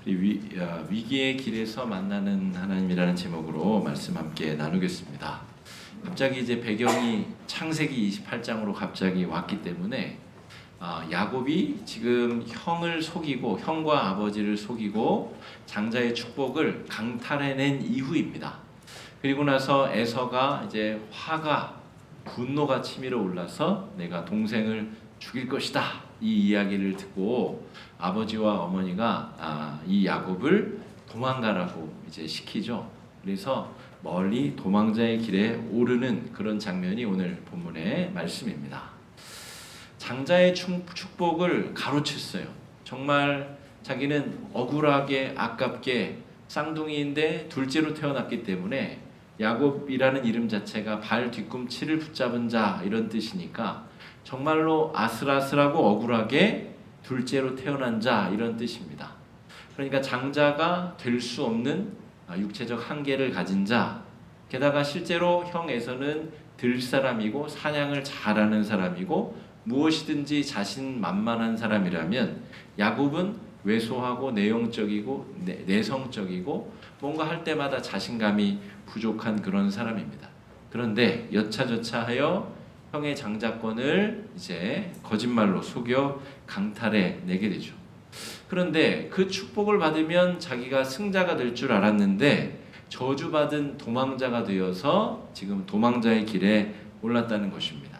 위기의 길에서 만나는 하나님이라는 제목으로 말씀 함께 나누겠습니다. 갑자기 이제 배경이 창세기 28장으로 갑자기 왔기 때문에 야곱이 지금 형을 속이고 형과 아버지를 속이고 장자의 축복을 강탈해낸 이후입니다. 그리고 나서 에서가 이제 분노가 치밀어 올라서 내가 동생을 죽일 것이다, 이 이야기를 듣고 아버지와 어머니가 이 야곱을 도망가라고 이제 시키죠. 그래서 멀리 도망자의 길에 오르는 그런 장면이 오늘 본문의 말씀입니다. 장자의 축복을 가로챘어요. 정말 자기는 억울하게 아깝게 쌍둥이인데 둘째로 태어났기 때문에 야곱이라는 이름 자체가 발 뒤꿈치를 붙잡은 자, 이런 뜻이니까 정말로 아슬아슬하고 억울하게 둘째로 태어난 자, 이런 뜻입니다. 그러니까 장자가 될 수 없는 육체적 한계를 가진 자, 게다가 실제로 형 에서는 들 사람이고 사냥을 잘하는 사람이고 무엇이든지 자신만만한 사람이라면 야곱은 왜소하고 내용적이고 내성적이고 뭔가 할 때마다 자신감이 부족한 그런 사람입니다. 그런데 여차저차하여 형의 장자권을 이제 거짓말로 속여 강탈해 내게 되죠. 그런데 그 축복을 받으면 자기가 승자가 될 줄 알았는데 저주받은 도망자가 되어서 지금 도망자의 길에 올랐다는 것입니다.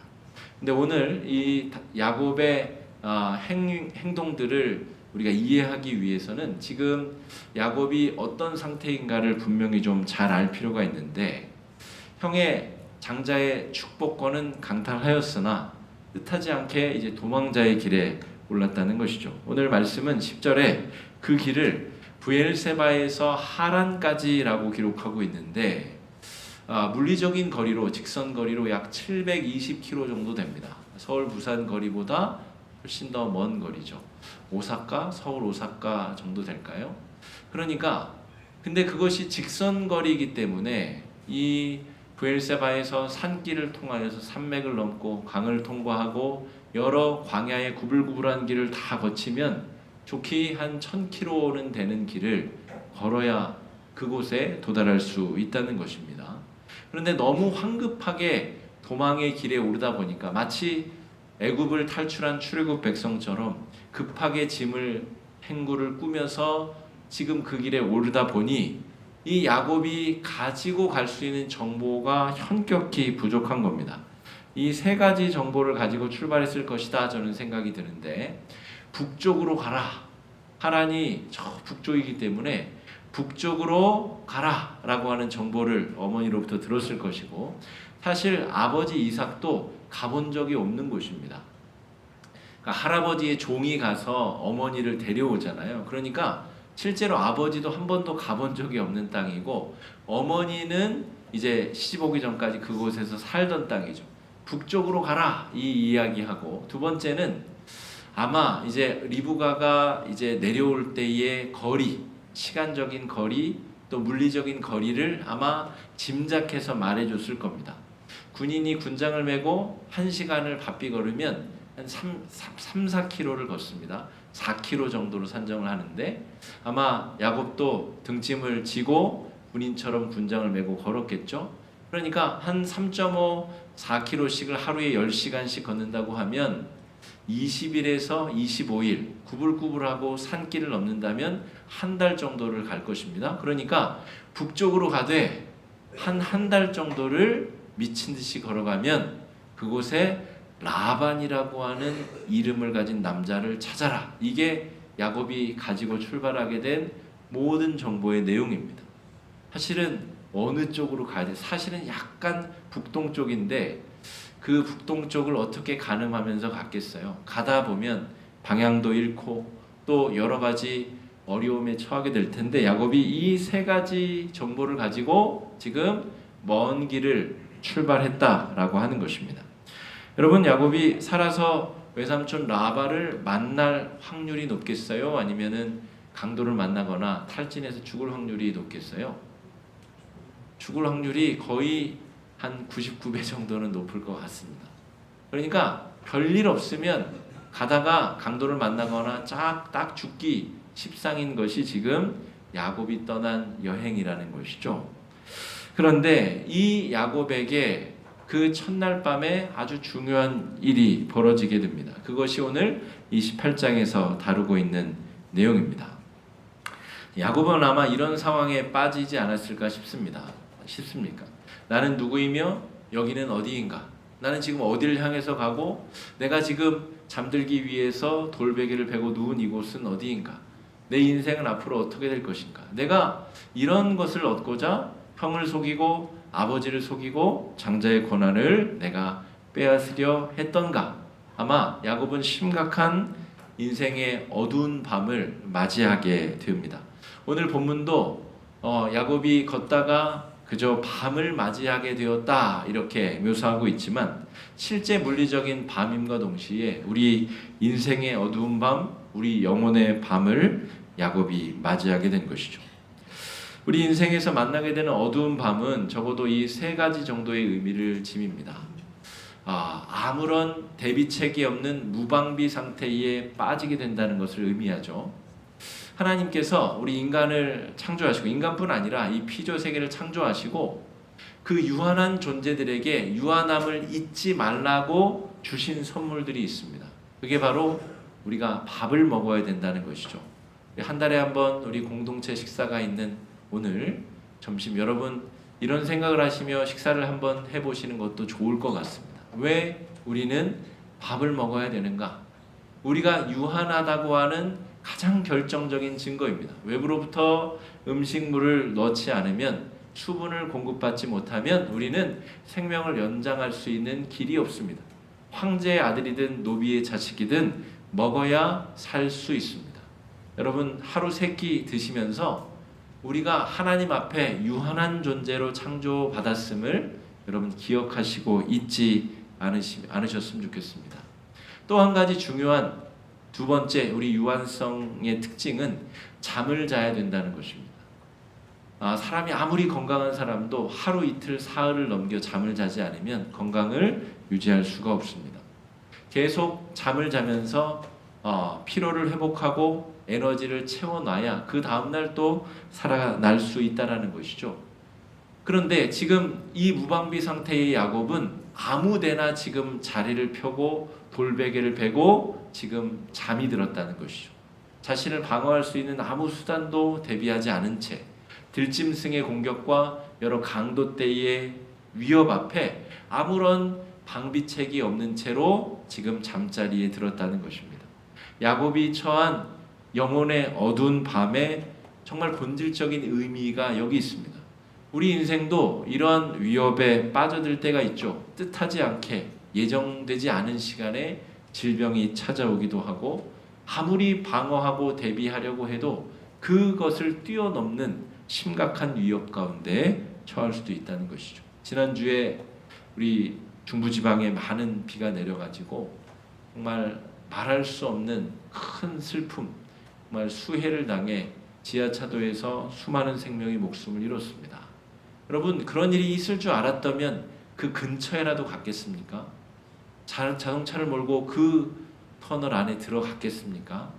근데 오늘 이 야곱의 행동들을 우리가 이해하기 위해서는 지금 야곱이 어떤 상태인가를 분명히 좀 잘 알 필요가 있는데, 형의 장자의 축복권은 강탈하였으나 뜻하지 않게 이제 도망자의 길에 올랐다는 것이죠. 오늘 말씀은 10절에 그 길을 브엘세바에서 하란까지라고 기록하고 있는데 물리적인 거리로, 직선 거리로 약 720km 정도 됩니다. 서울 부산 거리보다 훨씬 더 먼 거리죠. 서울 오사카 정도 될까요? 그러니까 근데 그것이 직선 거리이기 때문에 이 브엘세바에서 산길을 통하여서 산맥을 넘고 강을 통과하고 여러 광야의 구불구불한 길을 다 거치면 좋게 한 1000km는 되는 길을 걸어야 그곳에 도달할 수 있다는 것입니다. 그런데 너무 황급하게 도망의 길에 오르다 보니까 마치 애굽을 탈출한 출애굽 백성처럼 급하게 행구를 꾸며서 지금 그 길에 오르다 보니 이 야곱이 가지고 갈 수 있는 정보가 현격히 부족한 겁니다. 이 세 가지 정보를 가지고 출발했을 것이다, 저는 생각이 드는데, 북쪽으로 가라. 하란이 저 북쪽이기 때문에 북쪽으로 가라 라고 하는 정보를 어머니로부터 들었을 것이고, 사실 아버지 이삭도 가본 적이 없는 곳입니다. 그러니까 할아버지의 종이 가서 어머니를 데려오잖아요. 그러니까 실제로 아버지도 한 번도 가본 적이 없는 땅이고, 어머니는 이제 시집 오기 전까지 그곳에서 살던 땅이죠. 북쪽으로 가라, 이 이야기하고, 두 번째는 아마 이제 리브가가 이제 내려올 때의 거리, 시간적인 거리, 또 물리적인 거리를 아마 짐작해서 말해줬을 겁니다. 군인이 군장을 메고 1시간을 바삐 걸으면 한 3-4km를 걷습니다. 4km 정도로 산정을 하는데 아마 야곱도 등짐을 지고 군인처럼 군장을 메고 걸었겠죠. 그러니까 한 3.5-4km씩을 하루에 10시간씩 걷는다고 하면 20일에서 25일 구불구불하고 산길을 넘는다면 한 달 정도를 갈 것입니다. 그러니까 북쪽으로 가되 한 달 정도를 미친 듯이 걸어가면 그곳에 라반이라고 하는 이름을 가진 남자를 찾아라. 이게 야곱이 가지고 출발하게 된 모든 정보의 내용입니다. 사실은 어느 쪽으로 가야 돼? 사실은 약간 북동쪽인데 그 북동쪽을 어떻게 가늠하면서 갔겠어요? 가다 보면 방향도 잃고 또 여러 가지 어려움에 처하게 될 텐데, 야곱이 이 세 가지 정보를 가지고 지금 먼 길을 출발했다라고 하는 것입니다. 여러분, 야곱이 살아서 외삼촌 라반을 만날 확률이 높겠어요? 아니면은 강도를 만나거나 탈진해서 죽을 확률이 높겠어요? 죽을 확률이 거의 한 99배 정도는 높을 것 같습니다. 그러니까 별일 없으면 가다가 강도를 만나거나 딱 죽기 십상인 것이 지금 야곱이 떠난 여행이라는 것이죠. 그런데 이 야곱에게 그 첫날 밤에 아주 중요한 일이 벌어지게 됩니다. 그것이 오늘 28장에서 다루고 있는 내용입니다. 야곱은 아마 이런 상황에 빠지지 않았을까 싶습니까? 나는 누구이며 여기는 어디인가? 나는 지금 어디를 향해서 가고 내가 지금 잠들기 위해서 돌베개를 베고 누운 이곳은 어디인가? 내 인생은 앞으로 어떻게 될 것인가? 내가 이런 것을 얻고자 형을 속이고 아버지를 속이고 장자의 권한을 내가 빼앗으려 했던가? 아마 야곱은 심각한 인생의 어두운 밤을 맞이하게 됩니다. 오늘 본문도 야곱이 걷다가 그저 밤을 맞이하게 되었다 이렇게 묘사하고 있지만 실제 물리적인 밤임과 동시에 우리 인생의 어두운 밤, 우리 영혼의 밤을 야곱이 맞이하게 된 것이죠. 우리 인생에서 만나게 되는 어두운 밤은 적어도 이 세 가지 정도의 의미를 지닙니다. 아무런 대비책이 없는 무방비 상태에 빠지게 된다는 것을 의미하죠. 하나님께서 우리 인간을 창조하시고 인간뿐 아니라 이 피조 세계를 창조하시고 그 유한한 존재들에게 유한함을 잊지 말라고 주신 선물들이 있습니다. 그게 바로 우리가 밥을 먹어야 된다는 것이죠. 한 달에 한 번 우리 공동체 식사가 있는 오늘 점심 여러분 이런 생각을 하시며 식사를 한번 해보시는 것도 좋을 것 같습니다. 왜 우리는 밥을 먹어야 되는가? 우리가 유한하다고 하는 가장 결정적인 증거입니다. 외부로부터 음식물을 넣지 않으면 수분을 공급받지 못하면 우리는 생명을 연장할 수 있는 길이 없습니다. 황제의 아들이든 노비의 자식이든 먹어야 살 수 있습니다. 여러분 하루 세 끼 드시면서 우리가 하나님 앞에 유한한 존재로 창조받았음을 여러분 기억하시고 잊지 않으셨으면 좋겠습니다. 또 한 가지 중요한 두 번째 우리 유한성의 특징은 잠을 자야 된다는 것입니다. 사람이 아무리 건강한 사람도 하루 이틀 사흘을 넘겨 잠을 자지 않으면 건강을 유지할 수가 없습니다. 계속 잠을 자면서 피로를 회복하고 에너지를 채워놔야 그 다음날 또 살아날 수 있다는 것이죠. 그런데 지금 이 무방비 상태의 야곱은 아무데나 지금 자리를 펴고 돌베개를 베고 지금 잠이 들었다는 것이죠. 자신을 방어할 수 있는 아무 수단도 대비하지 않은 채 들짐승의 공격과 여러 강도떼의 위협 앞에 아무런 방비책이 없는 채로 지금 잠자리에 들었다는 것입니다. 야곱이 처한 영혼의 어두운 밤에 정말 본질적인 의미가 여기 있습니다. 우리 인생도 이러한 위협에 빠져들 때가 있죠. 뜻하지 않게 예정되지 않은 시간에 질병이 찾아오기도 하고 아무리 방어하고 대비하려고 해도 그것을 뛰어넘는 심각한 위협 가운데 처할 수도 있다는 것이죠. 지난주에 우리 중부지방에 많은 비가 내려가지고 정말 말할 수 없는 큰 슬픔, 정말 수해를 당해 지하차도에서 수많은 생명이 목숨을 잃었습니다. 여러분 그런 일이 있을 줄 알았다면 그 근처에라도 갔겠습니까? 자동차를 몰고 그 터널 안에 들어갔겠습니까?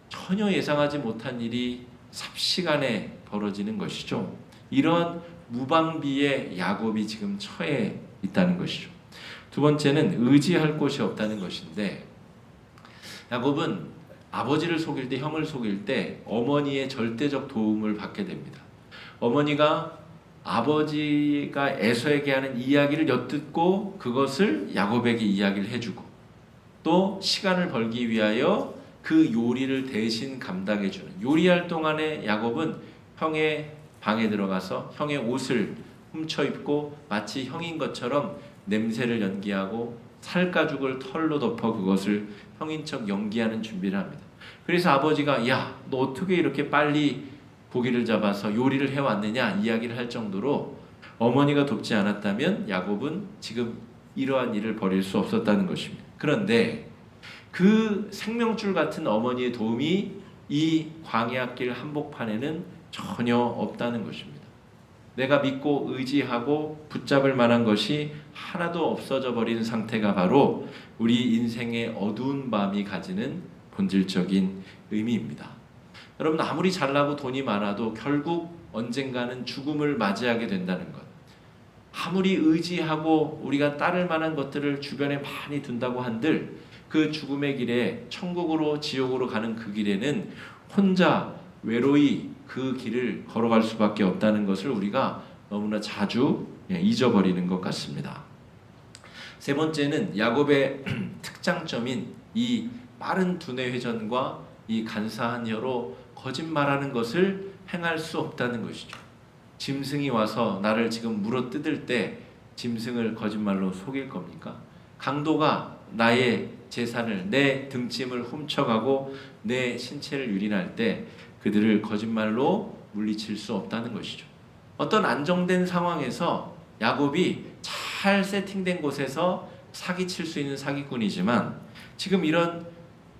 전혀 예상하지 못한 일이 삽시간에 벌어지는 것이죠. 이런 무방비의 야곱이 지금 처해 있다는 것이죠. 두 번째는 의지할 곳이 없다는 것인데 야곱은 아버지를 속일 때 형을 속일 때 어머니의 절대적 도움을 받게 됩니다. 어머니가 아버지가 에서에게 하는 이야기를 엿듣고 그것을 야곱에게 이야기를 해주고 또 시간을 벌기 위하여 그 요리를 대신 감당해주는 요리할 동안에 야곱은 형의 방에 들어가서 형의 옷을 훔쳐 입고 마치 형인 것처럼 냄새를 연기하고 살가죽을 털로 덮어 그것을 형인 척 연기하는 준비를 합니다. 그래서 아버지가 야, 너 어떻게 이렇게 빨리 고기를 잡아서 요리를 해왔느냐 이야기를 할 정도로 어머니가 돕지 않았다면 야곱은 지금 이러한 일을 벌일 수 없었다는 것입니다. 그런데 그 생명줄 같은 어머니의 도움이 이 광야길 한복판에는 전혀 없다는 것입니다. 내가 믿고 의지하고 붙잡을 만한 것이 하나도 없어져 버린 상태가 바로 우리 인생의 어두운 밤이 가지는 본질적인 의미입니다. 여러분 아무리 잘나고 돈이 많아도 결국 언젠가는 죽음을 맞이하게 된다는 것. 아무리 의지하고 우리가 따를 만한 것들을 주변에 많이 둔다고 한들 그 죽음의 길에 천국으로 지옥으로 가는 그 길에는 혼자 외로이 그 길을 걸어갈 수밖에 없다는 것을 우리가 너무나 자주 잊어버리는 것 같습니다. 세 번째는 야곱의 특장점인 이 빠른 두뇌 회전과 이 간사한 혀로 거짓말하는 것을 행할 수 없다는 것이죠. 짐승이 와서 나를 지금 물어 뜯을 때 짐승을 거짓말로 속일 겁니까? 강도가 나의 재산을, 내 등짐을 훔쳐가고 내 신체를 유린할 때 그들을 거짓말로 물리칠 수 없다는 것이죠. 어떤 안정된 상황에서 야곱이 잘 세팅된 곳에서 사기칠 수 있는 사기꾼이지만 지금 이런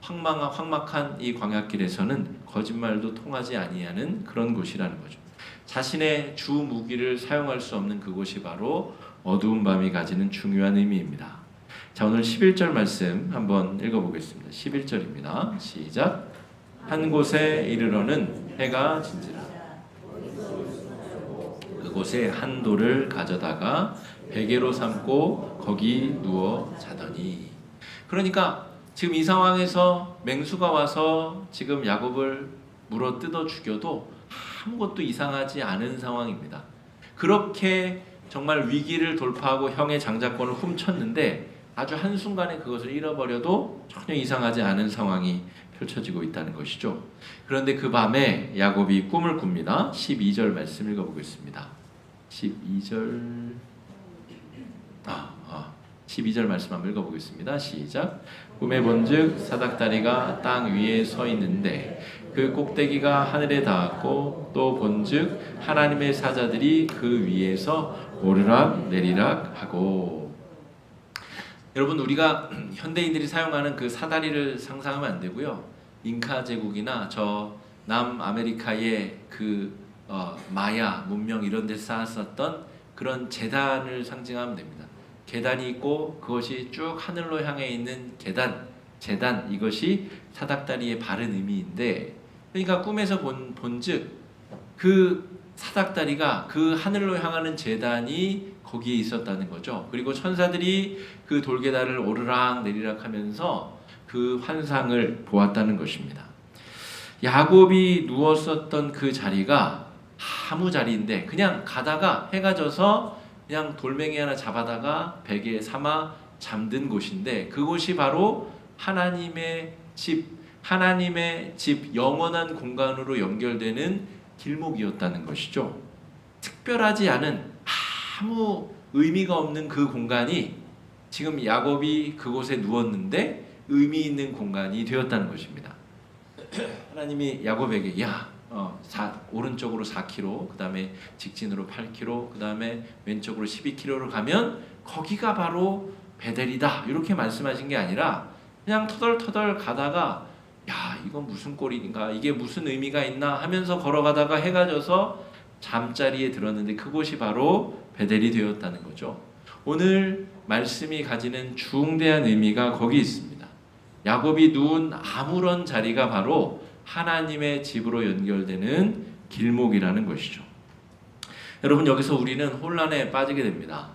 황막한 이 광야길에서는 거짓말도 통하지 아니하는 그런 곳이라는 거죠. 자신의 주 무기를 사용할 수 없는 그곳이 바로 어두운 밤이 가지는 중요한 의미입니다. 자, 오늘 11절 말씀 한번 읽어보겠습니다. 11절입니다. 시작. 한 곳에 이르러는 해가 진지라. 그곳에 한 돌을 가져다가 베개로 삼고 거기 누워 자더니. 그러니까 지금 이 상황에서 맹수가 와서 지금 야곱을 물어 뜯어 죽여도 아무것도 이상하지 않은 상황입니다. 그렇게 정말 위기를 돌파하고 형의 장자권을 훔쳤는데 아주 한순간에 그것을 잃어버려도 전혀 이상하지 않은 상황이 펼쳐지고 있다는 것이죠. 그런데 그 밤에 야곱이 꿈을 꿉니다. 12절 말씀 읽어보겠습니다. 12절 말씀 한번 읽어보겠습니다. 시작. 꿈에 본즉 사닥다리가 땅 위에 서 있는데 그 꼭대기가 하늘에 닿았고 또 본즉 하나님의 사자들이 그 위에서 오르락 내리락 하고. 여러분 우리가 현대인들이 사용하는 그 사다리를 상상하면 안 되고요. 잉카 제국이나 저 남아메리카의 그 마야 문명 이런 데서 쌓았었던 그런 제단을 상징하면 됩니다. 계단이 있고 그것이 쭉 하늘로 향해 있는 제단 이것이 사닥다리의 바른 의미인데, 그러니까 꿈에서 본즉 그 사닥다리가 그 하늘로 향하는 제단이 거기에 있었다는 거죠. 그리고 천사들이 그 돌계단을 오르락 내리락 하면서 그 환상을 보았다는 것입니다. 야곱이 누웠었던 그 자리가 아무 자리인데 그냥 가다가 해가 져서 그냥 돌멩이 하나 잡아다가 베개에 삼아 잠든 곳인데 그곳이 바로 하나님의 집 영원한 공간으로 연결되는 길목이었다는 것이죠. 특별하지 않은 아무 의미가 없는 그 공간이 지금 야곱이 그곳에 누웠는데 의미 있는 공간이 되었다는 것입니다. 하나님이 야곱에게 오른쪽으로 4km, 그 다음에 직진으로 8km, 그 다음에 왼쪽으로 12km를 가면 거기가 바로 베델이다 이렇게 말씀하신 게 아니라 그냥 터덜터덜 가다가 이건 무슨 꼴인가, 이게 무슨 의미가 있나 하면서 걸어가다가 해가 져서 잠자리에 들었는데 그곳이 바로 베델이 되었다는 거죠. 오늘 말씀이 가지는 중대한 의미가 거기 있습니다. 야곱이 누운 아무런 자리가 바로 하나님의 집으로 연결되는 길목이라는 것이죠. 여러분 여기서 우리는 혼란에 빠지게 됩니다.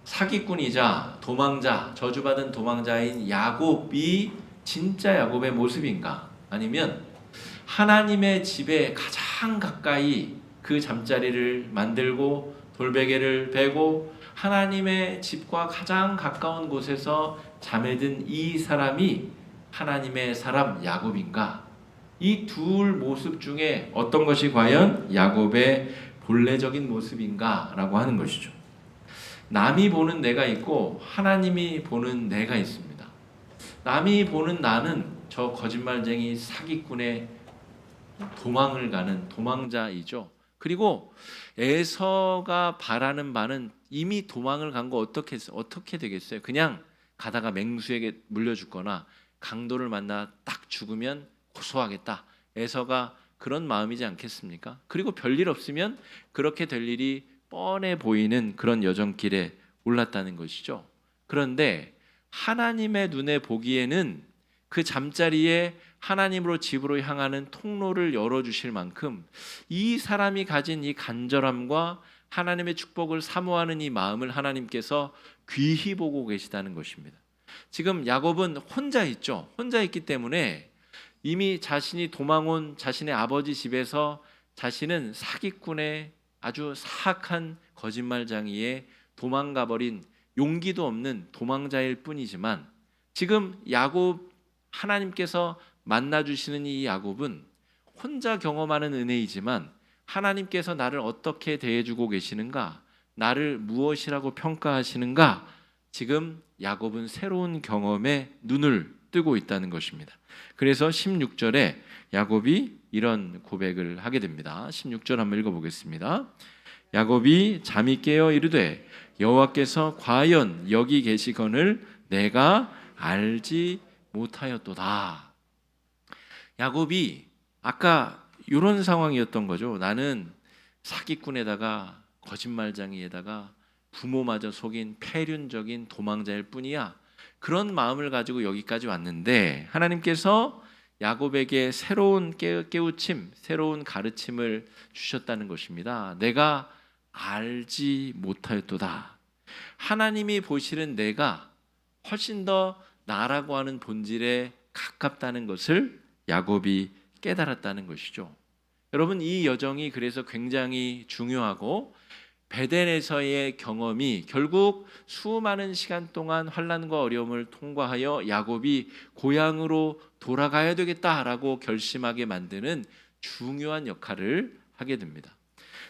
사기꾼이자 도망자, 저주받은 도망자인 야곱이 진짜 야곱의 모습인가? 아니면 하나님의 집에 가장 가까이 그 잠자리를 만들고 돌베개를 베고 하나님의 집과 가장 가까운 곳에서 잠에 든 이 사람이 하나님의 사람 야곱인가? 이 둘 모습 중에 어떤 것이 과연 야곱의 본래적인 모습인가? 라고 하는 것이죠. 남이 보는 내가 있고 하나님이 보는 내가 있습니다. 남이 보는 나는 저 거짓말쟁이 사기꾼의 도망을 가는 도망자이죠. 그리고 에서가 바라는 바는 이미 도망을 간 거 어떻게 되겠어요? 그냥 가다가 맹수에게 물려 죽거나 강도를 만나 딱 죽으면 고소하겠다. 에서가 그런 마음이지 않겠습니까? 그리고 별일 없으면 그렇게 될 일이 뻔해 보이는 그런 여정길에 올랐다는 것이죠. 그런데 하나님의 눈에 보기에는 그 잠자리에 하나님으로 집으로 향하는 통로를 열어주실 만큼 이 사람이 가진 이 간절함과 하나님의 축복을 사모하는 이 마음을 하나님께서 귀히 보고 계시다는 것입니다. 지금 야곱은 혼자 있죠. 혼자 있기 때문에 이미 자신이 도망 온 자신의 아버지 집에서 자신은 사기꾼의 아주 사악한 거짓말쟁이에 도망가 버린 용기도 없는 도망자일 뿐이지만, 지금 야곱, 하나님께서 만나주시는 이 야곱은 혼자 경험하는 은혜이지만 하나님께서 나를 어떻게 대해주고 계시는가, 나를 무엇이라고 평가하시는가, 지금 야곱은 새로운 경험에 눈을 뜨고 있다는 것입니다. 그래서 16절에 야곱이 이런 고백을 하게 됩니다. 16절 한번 읽어보겠습니다. 야곱이 잠이 깨어 이르되 여호와께서 과연 여기 계시거늘 내가 알지 못하였도다. 야곱이 아까 이런 상황이었던 거죠. 나는 사기꾼에다가 거짓말쟁이에다가 부모마저 속인 폐륜적인 도망자일 뿐이야. 그런 마음을 가지고 여기까지 왔는데 하나님께서 야곱에게 새로운 깨우침, 새로운 가르침을 주셨다는 것입니다. 내가 알지 못하였도다. 하나님이 보시는 내가 훨씬 더 나라고 하는 본질에 가깝다는 것을 야곱이 깨달았다는 것이죠. 여러분, 이 여정이 그래서 굉장히 중요하고, 베델에서의 경험이 결국 수많은 시간 동안 환난과 어려움을 통과하여 야곱이 고향으로 돌아가야 되겠다라고 결심하게 만드는 중요한 역할을 하게 됩니다.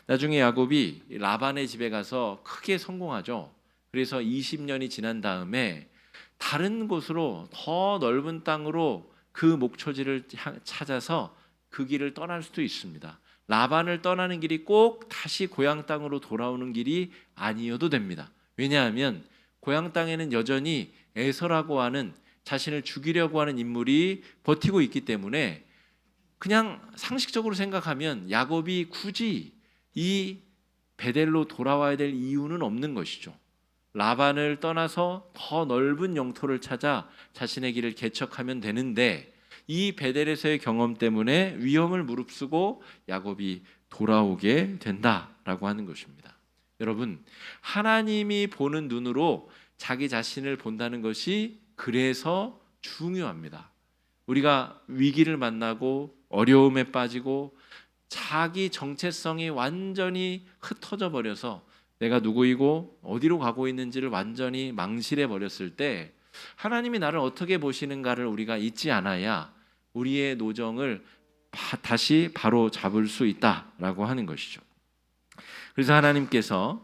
나중에 야곱이 라반의 집에 가서 크게 성공하죠. 그래서 20년이 지난 다음에 다른 곳으로, 더 넓은 땅으로 그 목초지를 찾아서 그 길을 떠날 수도 있습니다. 라반을 떠나는 길이 꼭 다시 고향 땅으로 돌아오는 길이 아니어도 됩니다. 왜냐하면 고향 땅에는 여전히 에서라고 하는 자신을 죽이려고 하는 인물이 버티고 있기 때문에, 그냥 상식적으로 생각하면 야곱이 굳이 이 베델로 돌아와야 될 이유는 없는 것이죠. 라반을 떠나서 더 넓은 영토를 찾아 자신의 길을 개척하면 되는데, 이 베델에서의 경험 때문에 위험을 무릅쓰고 야곱이 돌아오게 된다라고 하는 것입니다. 여러분, 하나님이 보는 눈으로 자기 자신을 본다는 것이 그래서 중요합니다. 우리가 위기를 만나고 어려움에 빠지고 자기 정체성이 완전히 흩어져 버려서 내가 누구이고 어디로 가고 있는지를 완전히 망실해 버렸을 때, 하나님이 나를 어떻게 보시는가를 우리가 잊지 않아야 우리의 노정을 다시 바로 잡을 수 있다라고 하는 것이죠. 그래서 하나님께서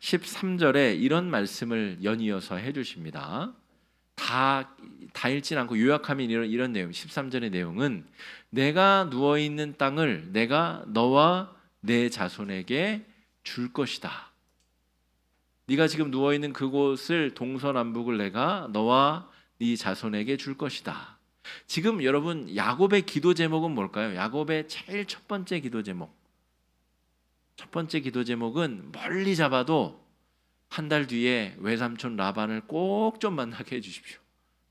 13절에 이런 말씀을 연이어서 해주십니다. 다 읽진 않고 요약하면 이런 내용, 13절의 내용은 내가 누워있는 땅을 내가 너와 내 자손에게 줄 것이다. 네가 지금 누워있는 그곳을, 동서남북을 내가 너와 네 자손에게 줄 것이다. 지금 여러분, 야곱의 기도 제목은 뭘까요? 야곱의 제일 첫 번째 기도 제목, 첫 번째 기도 제목은 멀리 잡아도 한 달 뒤에 외삼촌 라반을 꼭 좀 만나게 해주십시오.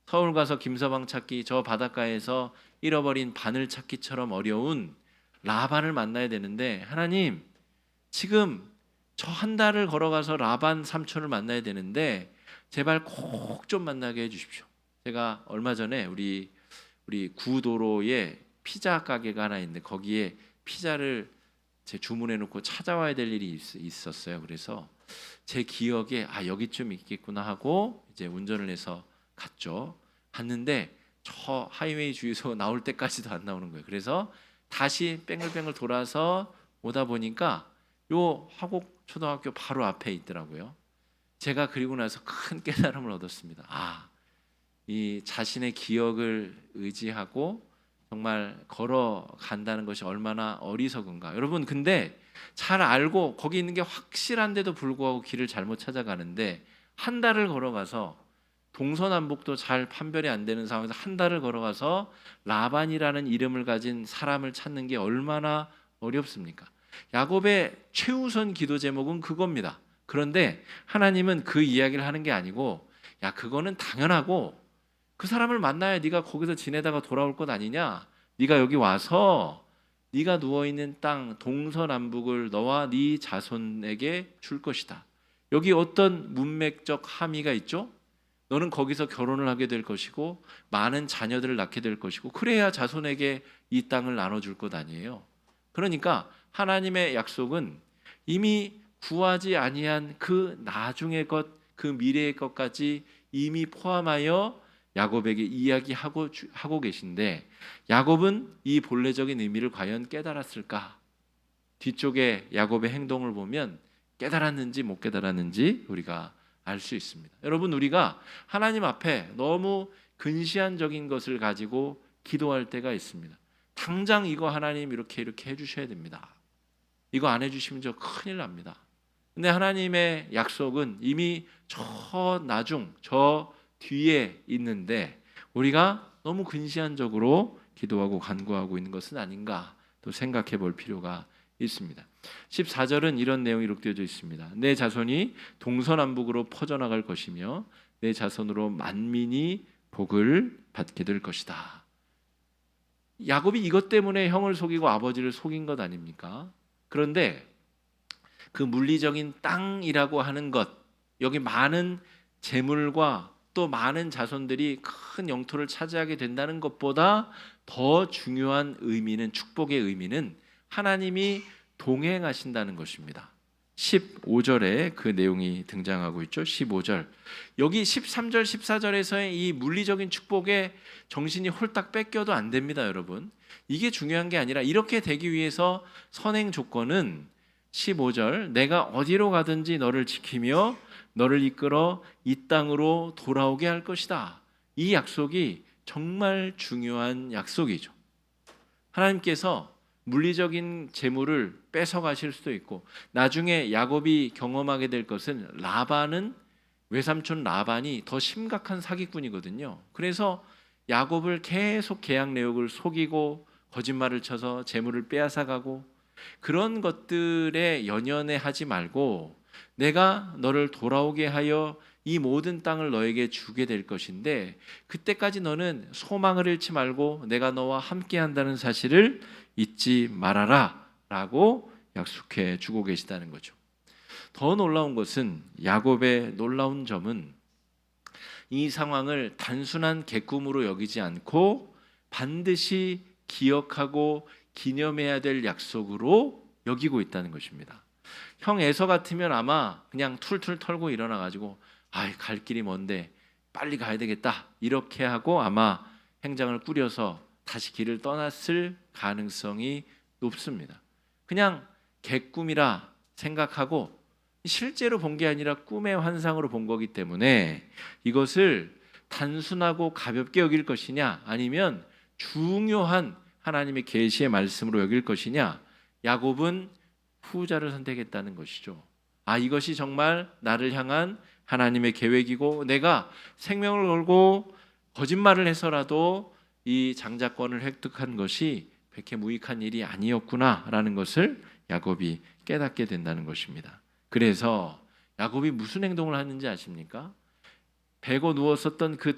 서울 가서 김서방 찾기, 저 바닷가에서 잃어버린 바늘 찾기처럼 어려운 라반을 만나야 되는데, 하나님, 지금 저 한 달을 걸어가서 라반 삼촌을 만나야 되는데 제발 꼭 좀 만나게 해주십시오. 제가 얼마 전에 우리 구도로에 피자 가게가 하나 있는데 거기에 피자를 제 주문해 놓고 찾아와야 될 일이 있었어요. 그래서 제 기억에 여기쯤 있겠구나 하고 이제 운전을 해서 갔는데 저 하이웨이 주유소 나올 때까지도 안 나오는 거예요. 그래서 다시 뺑글뺑글 돌아서 오다 보니까 요 화곡 초등학교 바로 앞에 있더라고요. 제가 그리고 나서 큰 깨달음을 얻었습니다. 이 자신의 기억을 의지하고 정말 걸어간다는 것이 얼마나 어리석은가. 여러분, 근데 잘 알고 거기 있는 게 확실한데도 불구하고 길을 잘못 찾아가는데, 한 달을 걸어가서 동서남북도 잘 판별이 안 되는 상황에서 한 달을 걸어가서 라반이라는 이름을 가진 사람을 찾는 게 얼마나 어렵습니까? 야곱의 최우선 기도 제목은 그겁니다. 그런데 하나님은 그 이야기를 하는 게 아니고, 그거는 당연하고 그 사람을 만나야 네가 거기서 지내다가 돌아올 것 아니냐? 네가 여기 와서 네가 누워있는 땅 동서남북을 너와 네 자손에게 줄 것이다. 여기 어떤 문맥적 함의가 있죠? 너는 거기서 결혼을 하게 될 것이고 많은 자녀들을 낳게 될 것이고 그래야 자손에게 이 땅을 나눠줄 것 아니에요. 그러니까 하나님의 약속은 이미 구하지 아니한 그 나중의 것, 그 미래의 것까지 이미 포함하여 야곱에게 이야기하고 계신데 야곱은 이 본래적인 의미를 과연 깨달았을까? 뒤쪽에 야곱의 행동을 보면 깨달았는지 못 깨달았는지 우리가 알 수 있습니다. 여러분, 우리가 하나님 앞에 너무 근시안적인 것을 가지고 기도할 때가 있습니다. 당장 이거 하나님 이렇게 해주셔야 됩니다. 이거 안 해주시면 저 큰일 납니다. 근데 하나님의 약속은 이미 저 나중 저 뒤에 있는데 우리가 너무 근시안적으로 기도하고 간구하고 있는 것은 아닌가 또 생각해 볼 필요가 있습니다. 14절은 이런 내용이 기록되어 있습니다. 내 자손이 동서남북으로 퍼져나갈 것이며 내 자손으로 만민이 복을 받게 될 것이다. 야곱이 이것 때문에 형을 속이고 아버지를 속인 것 아닙니까? 그런데 그 물리적인 땅이라고 하는 것, 여기 많은 재물과 또 많은 자손들이 큰 영토를 차지하게 된다는 것보다 더 중요한 의미는, 축복의 의미는 하나님이 동행하신다는 것입니다. 15절에 그 내용이 등장하고 있죠. 15절. 여기 13절, 14절에서의 이 물리적인 축복에 정신이 홀딱 뺏겨도 안 됩니다, 여러분. 이게 중요한 게 아니라 이렇게 되기 위해서 선행 조건은 15절, 내가 어디로 가든지 너를 지키며 너를 이끌어 이 땅으로 돌아오게 할 것이다. 이 약속이 정말 중요한 약속이죠. 하나님께서 물리적인 재물을 뺏어가실 수도 있고 나중에 야곱이 경험하게 될 것은 외삼촌 라반이 더 심각한 사기꾼이거든요. 그래서 야곱을 계속 계약 내역을 속이고 거짓말을 쳐서 재물을 빼앗아가고 그런 것들에 연연해 하지 말고 내가 너를 돌아오게 하여 이 모든 땅을 너에게 주게 될 것인데 그때까지 너는 소망을 잃지 말고 내가 너와 함께 한다는 사실을 잊지 말아라 라고 약속해 주고 계시다는 거죠. 더 놀라운 것은 야곱의 놀라운 점은 이 상황을 단순한 객꿈으로 여기지 않고 반드시 기억하고 기념해야 될 약속으로 여기고 있다는 것입니다. 형 에서 같으면 아마 그냥 툴툴 털고 일어나가지고 갈 길이 먼데 빨리 가야 되겠다 이렇게 하고 아마 행장을 꾸려서 다시 길을 떠났을 가능성이 높습니다. 그냥 객꿈이라 생각하고 실제로 본 게 아니라 꿈의 환상으로 본 거기 때문에 이것을 단순하고 가볍게 여길 것이냐 아니면 중요한 하나님의 계시의 말씀으로 여길 것이냐, 야곱은 후자를 선택했다는 것이죠. 이것이 정말 나를 향한 하나님의 계획이고 내가 생명을 걸고 거짓말을 해서라도 이 장자권을 획득한 것이 백해무익한 일이 아니었구나라는 것을 야곱이 깨닫게 된다는 것입니다. 그래서 야곱이 무슨 행동을 하는지 아십니까? 베고 누웠었던 그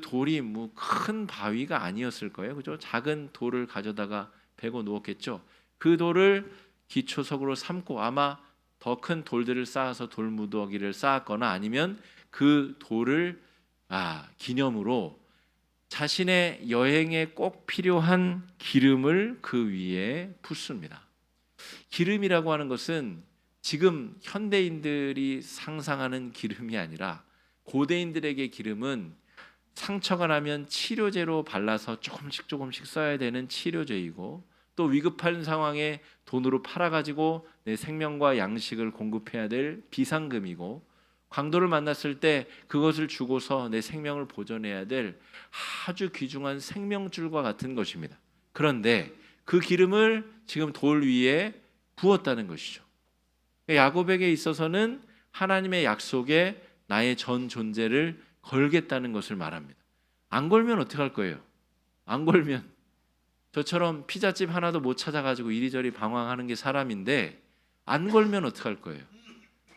돌이 뭐 큰 바위가 아니었을 거예요. 그죠? 작은 돌을 가져다가 베고 누웠겠죠. 그 돌을 기초석으로 삼고 아마 더 큰 돌들을 쌓아서 돌무더기를 쌓았거나 아니면 그 돌을 기념으로 자신의 여행에 꼭 필요한 기름을 그 위에 붓습니다. 기름이라고 하는 것은 지금 현대인들이 상상하는 기름이 아니라 고대인들에게 기름은 상처가 나면 치료제로 발라서 조금씩 써야 되는 치료제이고 또 위급한 상황에 돈으로 팔아가지고 내 생명과 양식을 공급해야 될 비상금이고 강도를 만났을 때 그것을 주고서 내 생명을 보존해야 될 아주 귀중한 생명줄과 같은 것입니다. 그런데 그 기름을 지금 돌 위에 부었다는 것이죠. 야곱에게 있어서는 하나님의 약속에 나의 전 존재를 걸겠다는 것을 말합니다. 안 걸면 어떡할 거예요? 안 걸면 저처럼 피자집 하나도 못 찾아가지고 이리저리 방황하는 게 사람인데 안 걸면 어떡할 거예요?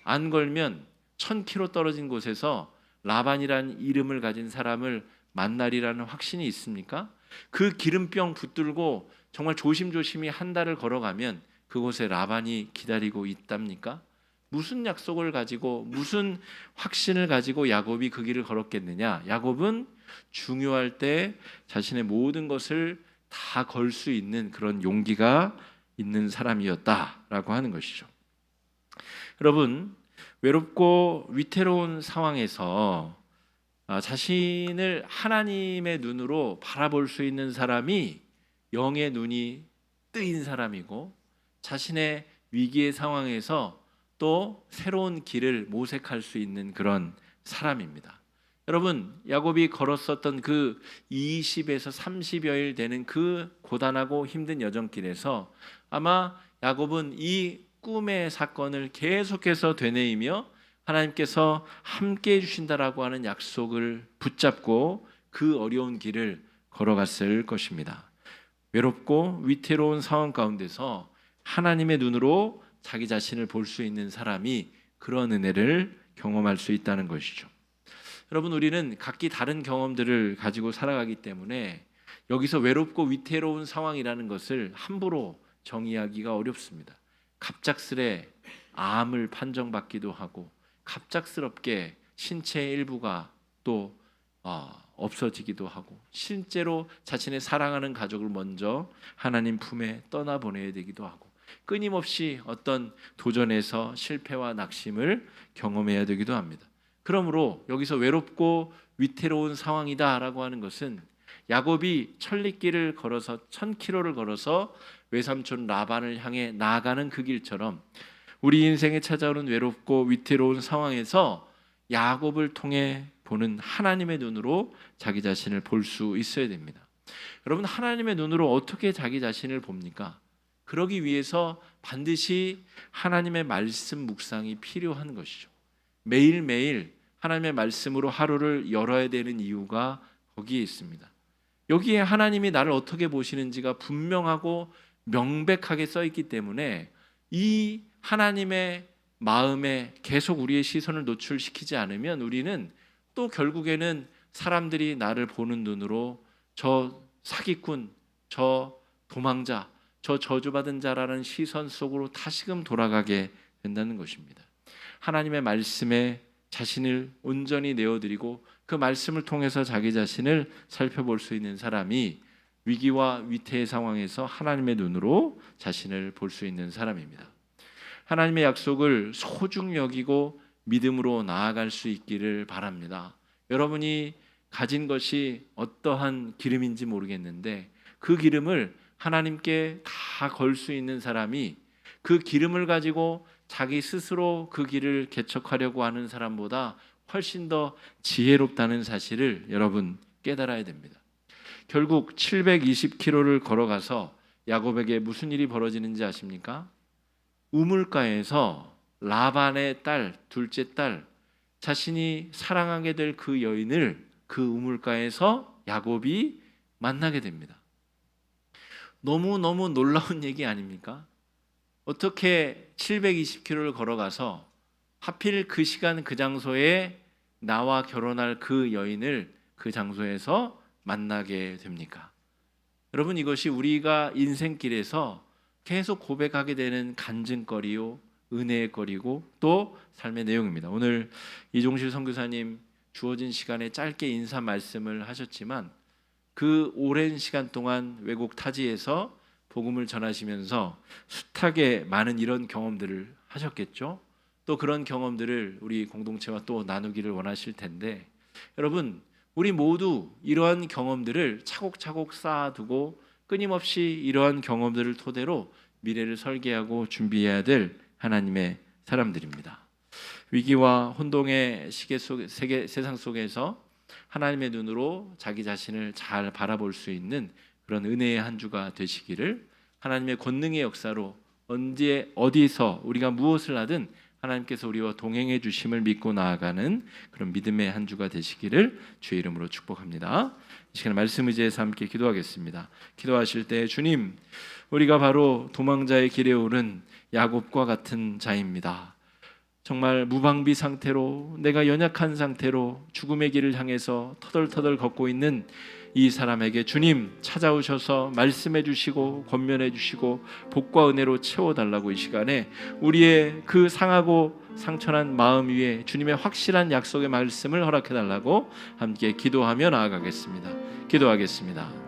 안 걸면 1000km 떨어진 곳에서 라반이라는 이름을 가진 사람을 만날이라는 확신이 있습니까? 그 기름병 붙들고 정말 조심조심히 한 달을 걸어가면 그곳에 라반이 기다리고 있답니까? 무슨 약속을 가지고 무슨 확신을 가지고 야곱이 그 길을 걸었겠느냐? 야곱은 중요할 때 자신의 모든 것을 다 걸 수 있는 그런 용기가 있는 사람이었다라고 하는 것이죠. 여러분, 외롭고 위태로운 상황에서 자신을 하나님의 눈으로 바라볼 수 있는 사람이 영의 눈이 뜨인 사람이고, 자신의 위기의 상황에서 또 새로운 길을 모색할 수 있는 그런 사람입니다. 여러분, 야곱이 걸었었던 그 20에서 30여일 되는 그 고단하고 힘든 여정길에서 아마 야곱은 이 꿈의 사건을 계속해서 되뇌이며 하나님께서 함께해 주신다라고 하는 약속을 붙잡고 그 어려운 길을 걸어갔을 것입니다. 외롭고 위태로운 상황 가운데서 하나님의 눈으로 자기 자신을 볼 수 있는 사람이 그런 은혜를 경험할 수 있다는 것이죠. 여러분, 우리는 각기 다른 경험들을 가지고 살아가기 때문에 여기서 외롭고 위태로운 상황이라는 것을 함부로 정의하기가 어렵습니다. 갑작스레 암을 판정받기도 하고, 갑작스럽게 신체의 일부가 또 없어지기도 하고, 실제로 자신의 사랑하는 가족을 먼저 하나님 품에 떠나보내야 되기도 하고, 끊임없이 어떤 도전에서 실패와 낙심을 경험해야 되기도 합니다. 그러므로 여기서 외롭고 위태로운 상황이다라고 하는 것은 야곱이 천리길을 걸어서 1000km를 걸어서 외삼촌 라반을 향해 나아가는 그 길처럼 우리 인생에 찾아오는 외롭고 위태로운 상황에서 야곱을 통해 보는 하나님의 눈으로 자기 자신을 볼 수 있어야 됩니다. 여러분, 하나님의 눈으로 어떻게 자기 자신을 봅니까? 그러기 위해서 반드시 하나님의 말씀 묵상이 필요한 것이죠. 매일매일 하나님의 말씀으로 하루를 열어야 되는 이유가 거기에 있습니다. 여기에 하나님이 나를 어떻게 보시는지가 분명하고 명백하게 써 있기 때문에 이 하나님의 마음에 계속 우리의 시선을 노출시키지 않으면 우리는 또 결국에는 사람들이 나를 보는 눈으로 저 사기꾼, 저 도망자, 저 저주받은 자라는 시선 속으로 다시금 돌아가게 된다는 것입니다. 하나님의 말씀에 자신을 온전히 내어드리고 그 말씀을 통해서 자기 자신을 살펴볼 수 있는 사람이 위기와 위태의 상황에서 하나님의 눈으로 자신을 볼 수 있는 사람입니다. 하나님의 약속을 소중히 여기고 믿음으로 나아갈 수 있기를 바랍니다. 여러분이 가진 것이 어떠한 기름인지 모르겠는데 그 기름을 하나님께 다 걸 수 있는 사람이 그 기름을 가지고 자기 스스로 그 길을 개척하려고 하는 사람보다 훨씬 더 지혜롭다는 사실을 여러분 깨달아야 됩니다. 결국 720km를 걸어가서 야곱에게 무슨 일이 벌어지는지 아십니까? 우물가에서 라반의 딸, 둘째 딸, 자신이 사랑하게 될 그 여인을 그 우물가에서 야곱이 만나게 됩니다. 너무너무 놀라운 얘기 아닙니까? 어떻게 720km를 걸어가서 하필 그 시간 그 장소에 나와 결혼할 그 여인을 그 장소에서 만나게 됩니까? 여러분, 이것이 우리가 인생길에서 계속 고백하게 되는 간증거리요, 은혜의 거리고 또 삶의 내용입니다. 오늘 이종실 선교사님 주어진 시간에 짧게 인사 말씀을 하셨지만 그 오랜 시간 동안 외국 타지에서 복음을 전하시면서 숱하게 많은 이런 경험들을 하셨겠죠. 또 그런 경험들을 우리 공동체와 또 나누기를 원하실 텐데, 여러분, 우리 모두 이러한 경험들을 차곡차곡 쌓아두고 끊임없이 이러한 경험들을 토대로 미래를 설계하고 준비해야 될 하나님의 사람들입니다. 위기와 혼동의 세상 속에서 하나님의 눈으로 자기 자신을 잘 바라볼 수 있는 그런 은혜의 한 주가 되시기를, 하나님의 권능의 역사로 언제 어디서 우리가 무엇을 하든 하나님께서 우리와 동행해 주심을 믿고 나아가는 그런 믿음의 한 주가 되시기를 주의 이름으로 축복합니다. 이 시간에 말씀 의지해서 함께 기도하겠습니다. 기도하실 때 주님, 우리가 바로 도망자의 길에 오른 야곱과 같은 자입니다. 정말 무방비 상태로 내가 연약한 상태로 죽음의 길을 향해서 터덜터덜 걷고 있는 이 사람에게 주님 찾아오셔서 말씀해 주시고 권면해 주시고 복과 은혜로 채워달라고 이 시간에 우리의 그 상하고 상처난 마음 위에 주님의 확실한 약속의 말씀을 허락해 달라고 함께 기도하며 나아가겠습니다. 기도하겠습니다.